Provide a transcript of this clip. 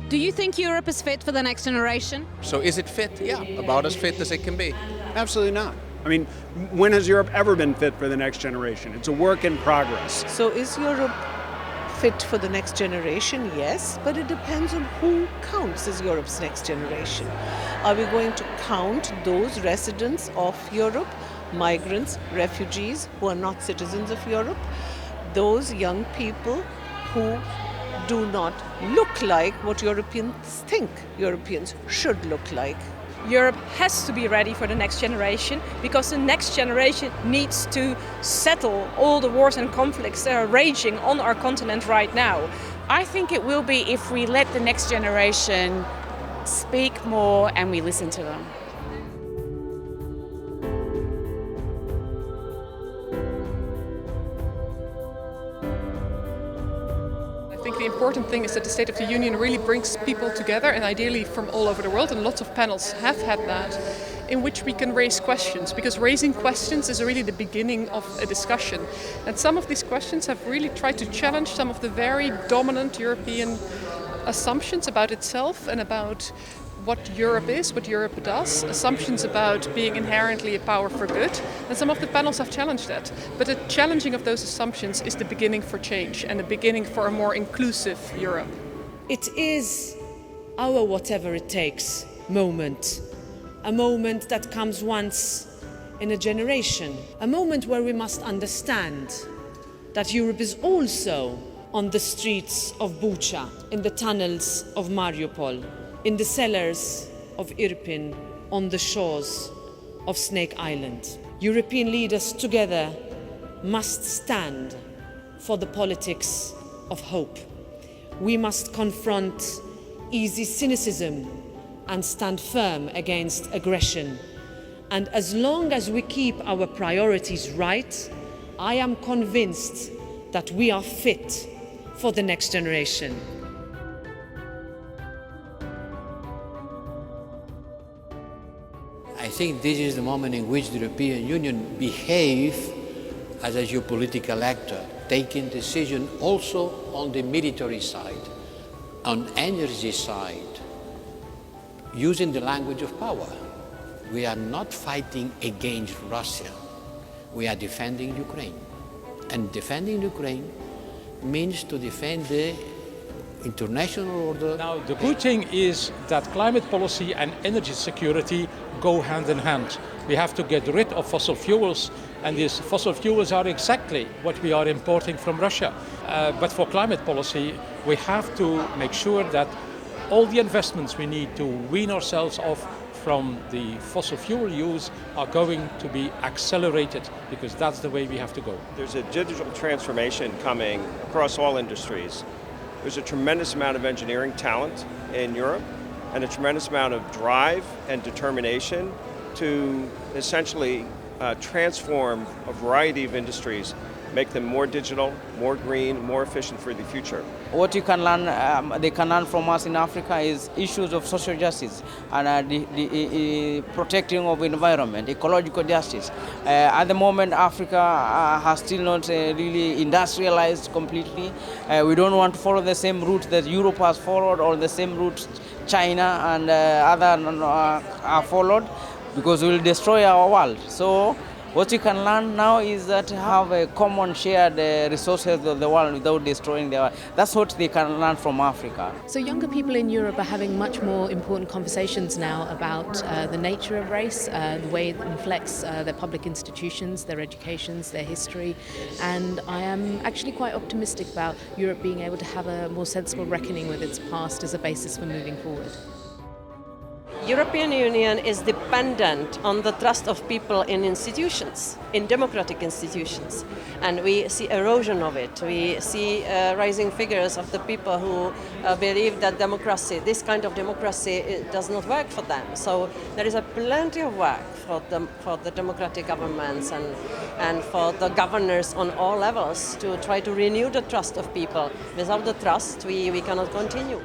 Do you think Europe is fit for the next generation? So is it fit? Yeah, about as fit as it can be. Absolutely not. I mean, when has Europe ever been fit for the next generation? It's a work in progress. So is Europe fit for the next generation? Yes, but it depends on who counts as Europe's next generation. Are we going to count those residents of Europe, migrants, refugees who are not citizens of Europe, those young people who do not look like what Europeans think Europeans should look like? Europe has to be ready for the next generation because the next generation needs to settle all the wars and conflicts that are raging on our continent right now. I think it will be if we let the next generation speak more and we listen to them. I think the important thing is that the State of the Union really brings people together, and ideally from all over the world, and lots of panels have had that, in which we can raise questions, because raising questions is really the beginning of a discussion. And some of these questions have really tried to challenge some of the very dominant European assumptions about itself and about what Europe is, what Europe does, assumptions about being inherently a power for good, and some of the panels have challenged that. But the challenging of those assumptions is the beginning for change and the beginning for a more inclusive Europe. It is our whatever it takes moment, a moment that comes once in a generation, a moment where we must understand that Europe is also on the streets of Bucha, in the tunnels of Mariupol, in the cellars of Irpin, on the shores of Snake Island. European leaders together must stand for the politics of hope. We must confront easy cynicism and stand firm against aggression. And as long as we keep our priorities right, I am convinced that we are fit for the next generation. I think this is the moment in which the European Union behaves as a geopolitical actor, taking decisions also on the military side, on energy side, using the language of power. We are not fighting against Russia. We are defending Ukraine. And defending Ukraine means to defend the international order. Now, the good thing is that climate policy and energy security go hand in hand. We have to get rid of fossil fuels, and these fossil fuels are exactly what we are importing from Russia. But for climate policy, we have to make sure that all the investments we need to wean ourselves off from the fossil fuel use are going to be accelerated, because that's the way we have to go. There's a digital transformation coming across all industries. There's a tremendous amount of engineering talent in Europe and a tremendous amount of drive and determination to essentially transform a variety of industries, make them more digital, more green, more efficient for the future. What you can learn, they can learn from us in Africa is issues of social justice and the protecting of environment, ecological justice. At the moment, Africa has still not really industrialized completely. We don't want to follow the same route that Europe has followed, or the same route China and other are followed, because we will destroy our world. So what you can learn now is that have a common shared resources of the world without destroying the world. That's what they can learn from Africa. So younger people in Europe are having much more important conversations now about the nature of race, the way it inflects their public institutions, their educations, their history. And I am actually quite optimistic about Europe being able to have a more sensible reckoning with its past as a basis for moving forward. European Union is dependent on the trust of people in institutions, in democratic institutions, and we see erosion of it. We see rising figures of the people who believe that democracy, this kind of democracy, does not work for them. So there is plenty of work for the democratic governments and for the governors on all levels to try to renew the trust of people. Without the trust, we cannot continue.